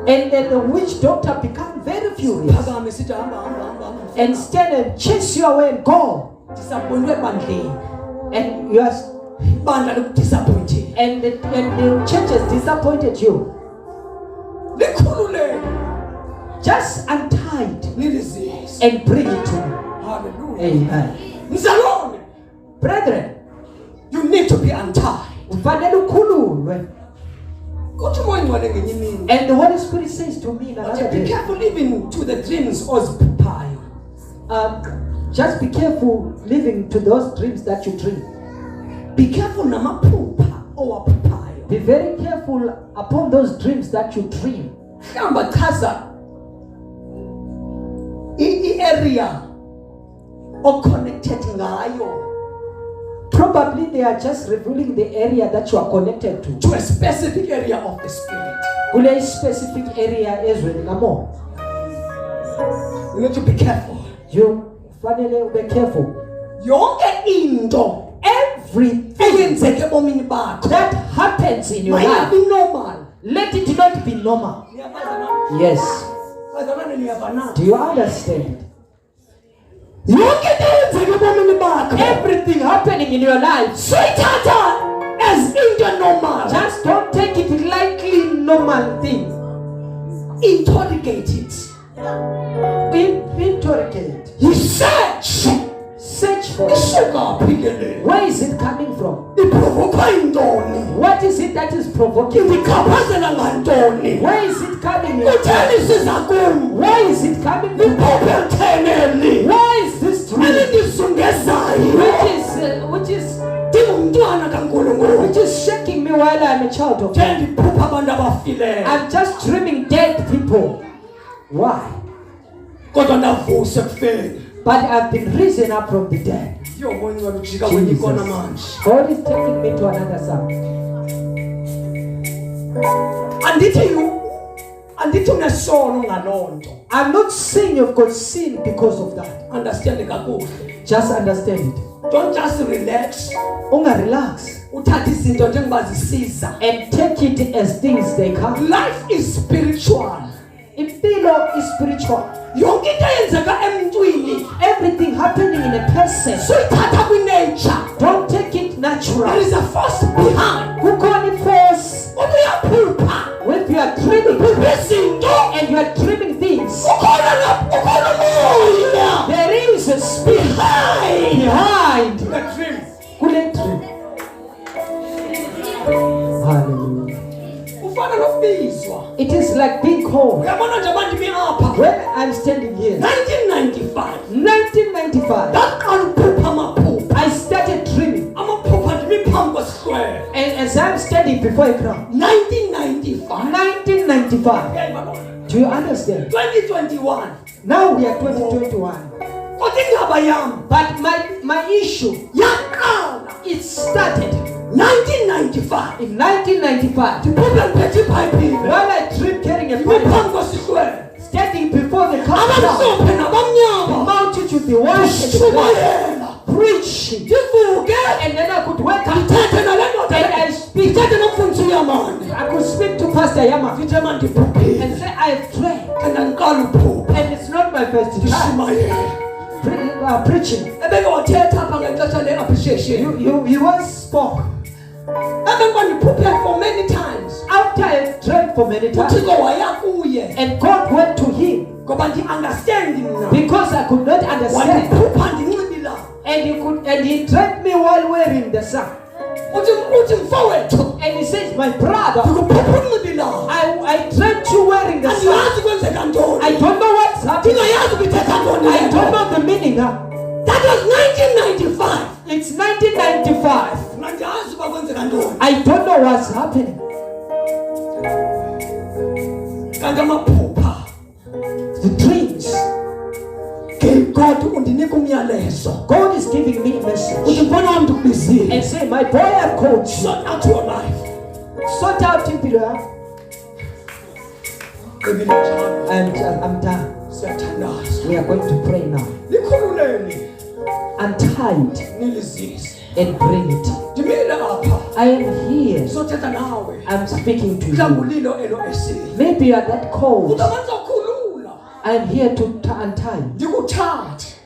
And then the witch doctor become very furious and stand and chase you away and go. And you are disappointed. And the church has disappointed you. Just untie it and bring it to me. Amen. Brethren, you need to be untied. And the Holy Spirit says to me, be careful even to the dreams of just be careful living to those dreams that you dream. Be careful Be very careful upon those dreams that you dream. Area or connected ngayo. Probably they are just revealing the area that you are connected to a specific area of the spirit. Kule specific area ezweni ngamo. You need to be careful. You finally be careful. Yonke into everything that happens in your life, be normal. Let it not be normal. Yes. Do you understand? Everything happening in your life, as normal. Just don't take it lightly. Normal thing. Interrogate it. Interrogate. You search for it. Where is it coming from? What is it that is provoking? Where is it coming from? Where is it coming from? Why is this dream? Which is shaking me while I'm a child of God. I'm just dreaming dead people. Why? But I've been risen up from the dead. Jesus. God is taking me to another side. I'm not saying you've got sin because of that. Understand it. Just understand it. Don't just relax. Relax. And take it as things they come. Life is spiritual. Impilo is spiritual. Everything happening in a person, don't take it natural. There is a force behind. Force. When you are dreaming and you are dreaming things, there is a spirit behind the dream. Hallelujah. It is like being called. When I'm standing here, 1995, I started dreaming. And as I'm standing before a crowd, 1995. Do you understand? 2021. Now we are 2021. But my issue, it started 1995. in 1995 when I tripped carrying a Bible, standing before the crowd, the multitude, the white, preaching, and then I could wake up and I speak. I could speak to Pastor Yama and say, I have prayed, and it's not my first time preaching. You once spoke. For many times. After I prayed for many times, and God went to him because I could not understand. And he trained me while wearing the sun. And he says, my brother, I trained you wearing the sun. I don't know what's happening. I don't know the meaning. That was 1995. It's 1995. I don't know what's happening. The dreams. God is giving me a message and say, my boy, I've called you. Sort out your life. Sort out your life. And I'm done. We are going to pray now. Untie it and bring it. I am here. I'm speaking to you. Maybe you are that cold. I am here to untie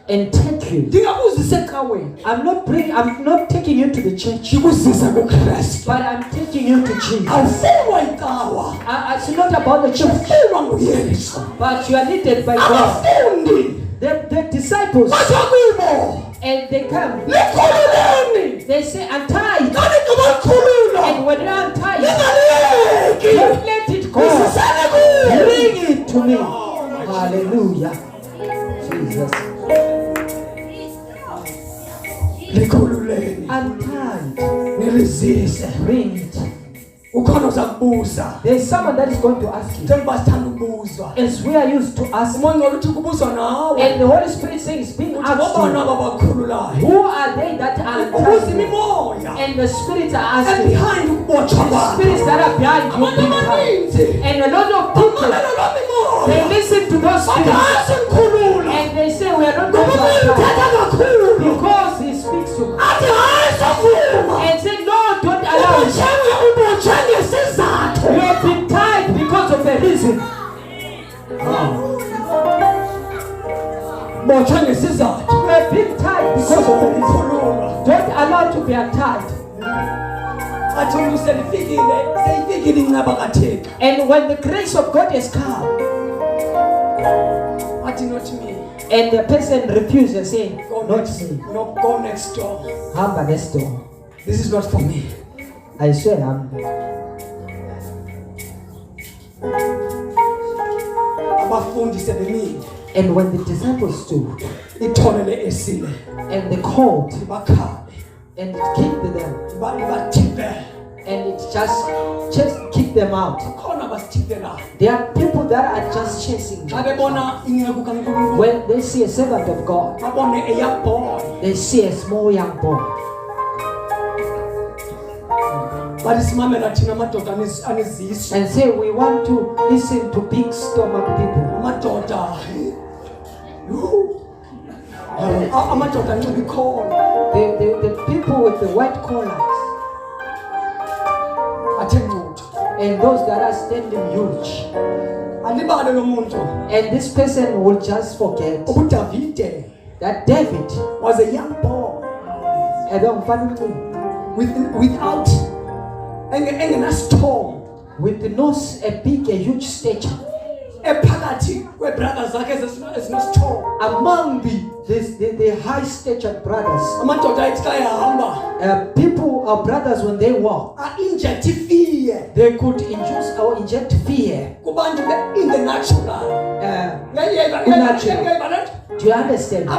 and take you. I'm not taking you to the church, but I'm taking you to Jesus. It's not about the church, but you are needed by God. The disciples, and they come, they say, untie it. And when they untie it, don't let it go. Bring it to me. Hallelujah. Jesus. Untied. Bring it. There is someone that is going to ask you. As we are used to ask. And the Holy Spirit says, being asked, who are they that are untied? And the spirits are asking. The spirits that are behind you being tied. And a lot of people, they listen to those spirits. And they say, we are not going to untie. Because he speaks to us. And say, no, don't allow it. You have been tied because of a reason. You have been tied because of a reason. Don't allow to be untied. And when the grace of God has come, and the person refuses, saying, not me. Go next door. Hamba next door. This is not for me. I swear I'm. And when the disciples stood, and they called, and it kicked them, and it just kicked them out. There are people that are just chasing them. When they see a servant of God, they see a small young boy. And say, we want to listen to big stomach people. The people with the white collars. And those that are standing huge. And this person will just forget that David was a young boy without a storm, with the nose a big, huge stature. Among the high statured brothers, people or brothers, when they walk, they could induce or inject fear in the natural. Do you understand?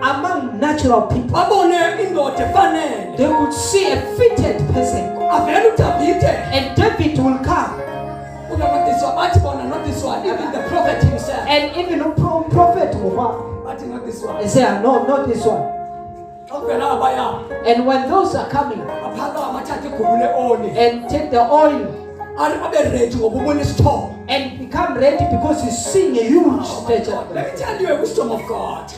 Among natural people, they could see a fitted person, and David will come. Not this one, even the prophet himself. And even the prophet will come. But not this one. They say, no, not this one. And when those are coming and take the oil and become ready because he's seeing a huge stature. Let me tell you a wisdom of God.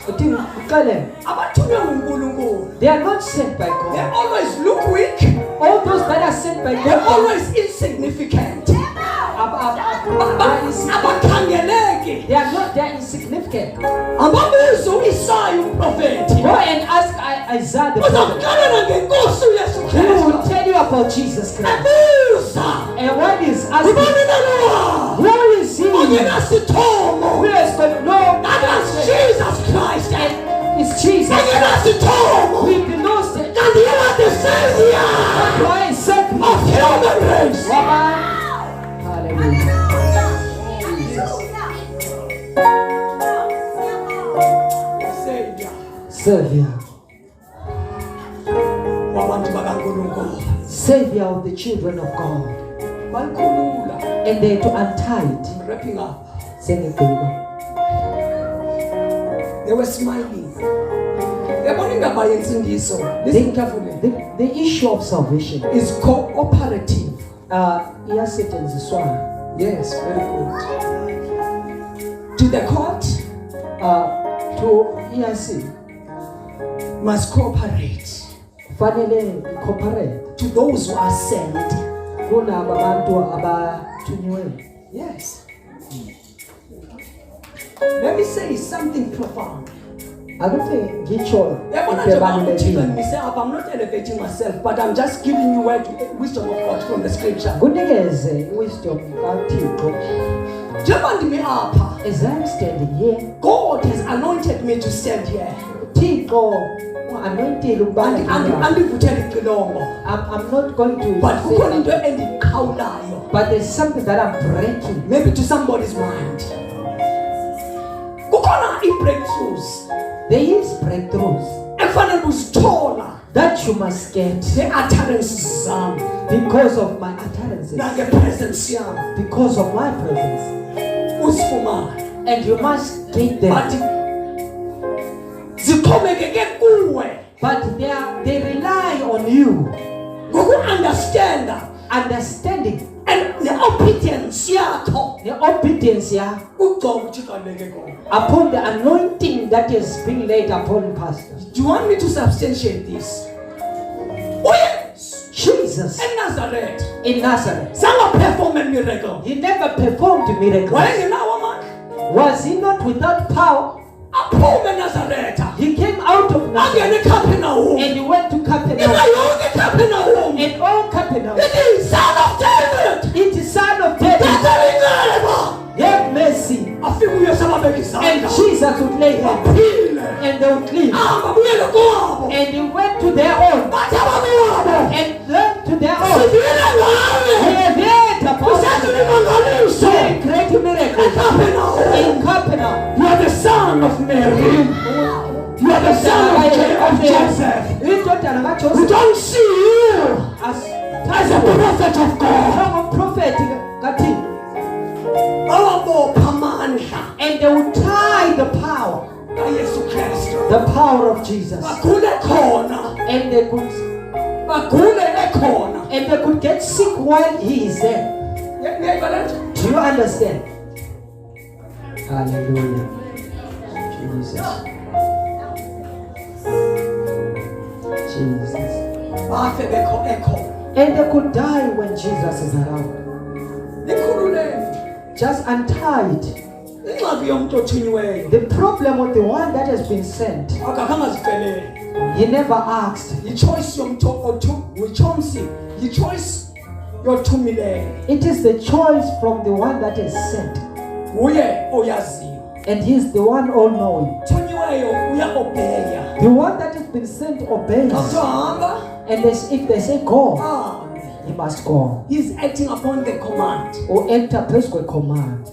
They are not sent by They God. always look weak. All those that are sent by They're God, always insignificant. they are not, they are insignificant. Go and ask Isaiah the prophet. He will tell you about Jesus Christ. And what is asking, who is he? Who has got no Jesus Christ. and it's Jesus. We belong to why is something of human race. Hallelujah. Savior. Savior of the children of God. And they to untie it. Wrapping up. They were smiling. Listen carefully. The issue of salvation Is cooperative. Yes, very good. To the court to ERC must cooperate. finally cooperate. To those who are sent. Kuna abantu abathunyiweyo. Yes. Let me say something profound. Akuthi ngitsho I'm not elevating myself, but I'm just giving you wisdom of God from the scripture. kunikeze wisdom kaThixo. As I'm standing here, God has anointed me to stand here. Thixo anointed ukuba I'm not going to but say something, something. but there's something that I'm breaking. Maybe to somebody's mind. Breakthroughs. There is breakthroughs that you must get the utterances because of my utterances, because of my presence, and you must get them. But they rely on you, understanding and the obedience upon the anointing that is being laid upon pastor. Do you want me to substantiate this? Oh yes, Jesus in Nazareth. Some Perform a miracle. he never performed miracles. Was he not without power? He came out of Nazareth and he went to Capernaum. And all Capernaum, it is son of David. Have mercy. And Jesus would lay hands and they would leave. And he went to their own and learned to their own. He had heard about great miracles in Capernaum. You are the son of Mary. You are the son of Joseph. We don't see you as a prophet of God. And they would tie the power of Jesus. And they could get sick while he is there. Do you understand? Hallelujah. Jesus. And they could die when Jesus is around. Just untied. The problem with the one that has been sent, he never asked. It is the choice from the one that is sent. And he's the one all-knowing. The one that has been sent obeys. And if they say go, he must go. He's acting upon the command. Or enter place with command.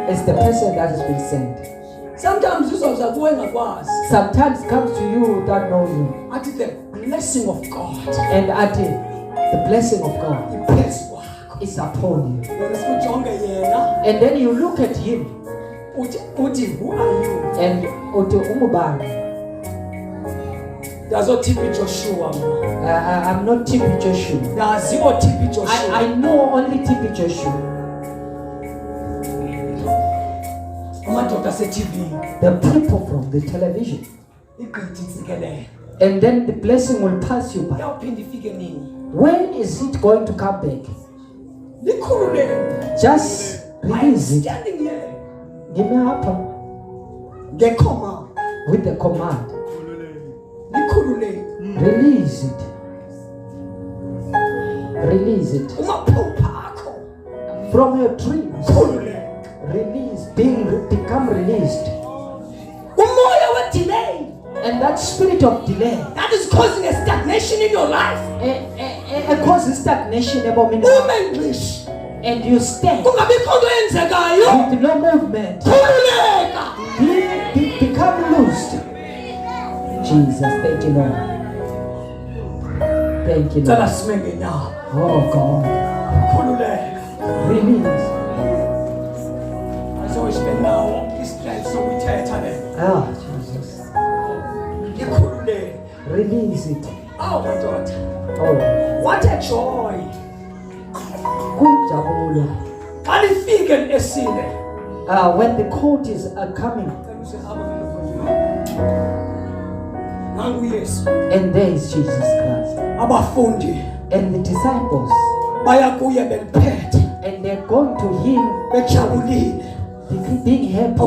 It's the person that has been sent. Sometimes comes to you without knowing. At the blessing of God. And at the blessing of God is upon you. And then you look at him. uthi who are you? And uthi ungubani? There's no TB Joshua. I'm not TB Joshua. There's no TB Joshua. I know only TB Joshua. The people from the television. And then the blessing will pass you by. When is it going to come back? Just release it. Give me up with the command. Release it. Release it. From your dreams. Release. Become released. And that spirit of delay that is causing a stagnation in your life. Causes stagnation about me. And you stay with no movement. Become loosed. Jesus, thank you, Lord. Thank you, Lord. Oh God. Release. Ah, Jesus. Release it. Oh my God. Oh. What a joy. When the court is coming. And there is Jesus Christ. And the disciples. And they're going to him being happy.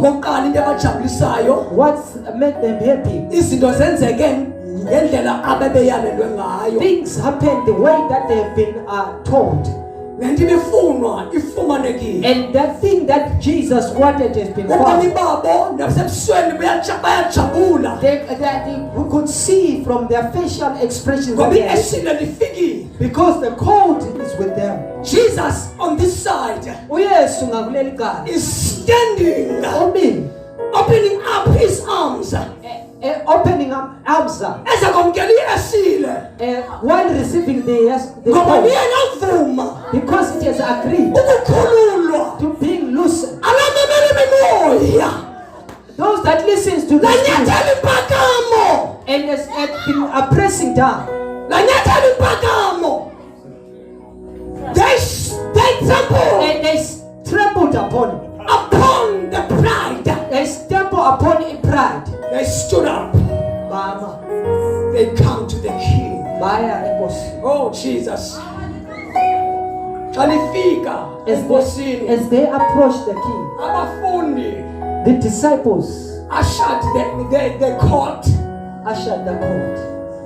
What's make them happy? Things happen the way that they have been told. And that thing that Jesus wanted has been found. We could see from their facial expressions because the coat is with them. Jesus on this side is standing, opening up his arms. Opening up arms while receiving the call, because it has agreed to being loosened. Those that listens to this and has been pressing down, they trampled upon the pride. They stumble upon pride. They stood up. They come to the king. Oh Jesus. As they approach the king, the disciples ushered the court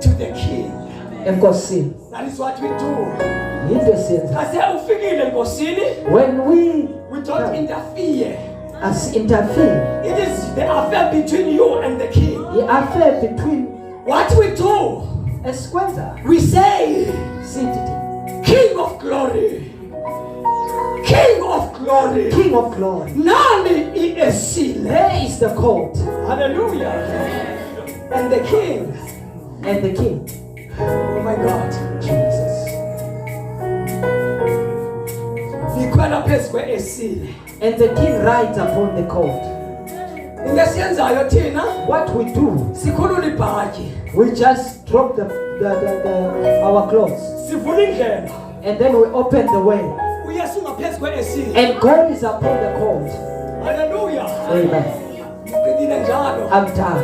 to the king. That is what we do. When we don't interfere. It is the affair between you and the king. The affair between what we do. We say, King of glory. King of glory. King of glory. None is seen. There is the court. Hallelujah. And the king. And the king. Oh my God. Jesus. And the king rides upon the court. What we do, we just drop our clothes. And then we open the way. And God is upon the court. Hallelujah. Amen. I'm done.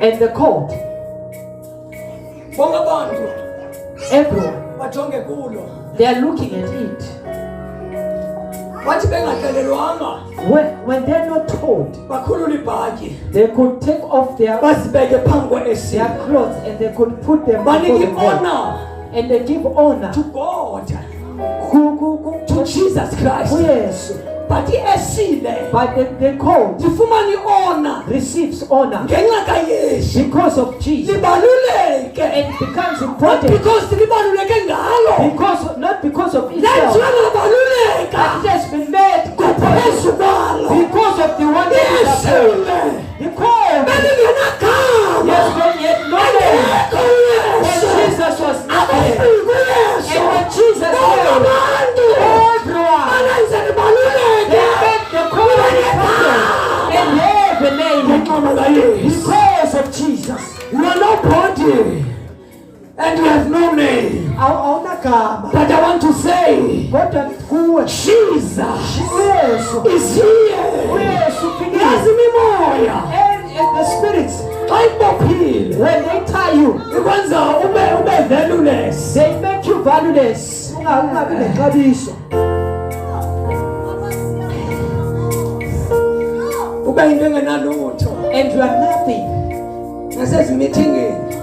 And the court, everyone, they are looking at it. When they're not told, they could take off their clothes and they could put them before the court. And they give honor to God, to Jesus Christ. Yes. But the court receives honor because of Jesus. And it becomes important not because of itself, but it has been made because of the one that is above. The court has been yet knowledge when Jesus was nothing. And when Jesus came, everyone empty and you have no name. But I want to say, Jesus is here. Lazima moya. And the spirits, when they tie you, they make you valueless. And you are nothing.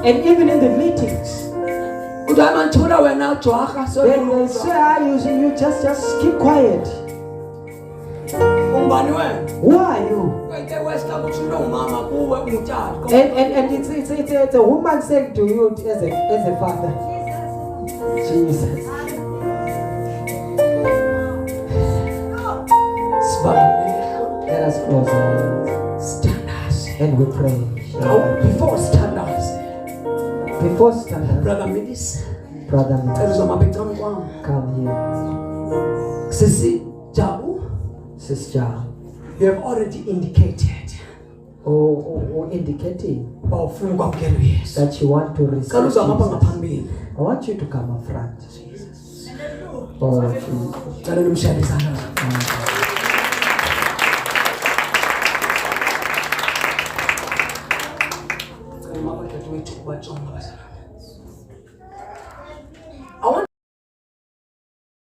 And even in the meetings, they say you just keep quiet. Who are you? And it's a woman saying to you as a father. Jesus. Let us close our eyes. Stand us. And we pray. Before stand us. Brother Midis. Come here. Sisi Jabu. Sister, you have already indicated. Indicating yes. that you want to receive Jesus. I want you to come up front. Jesus.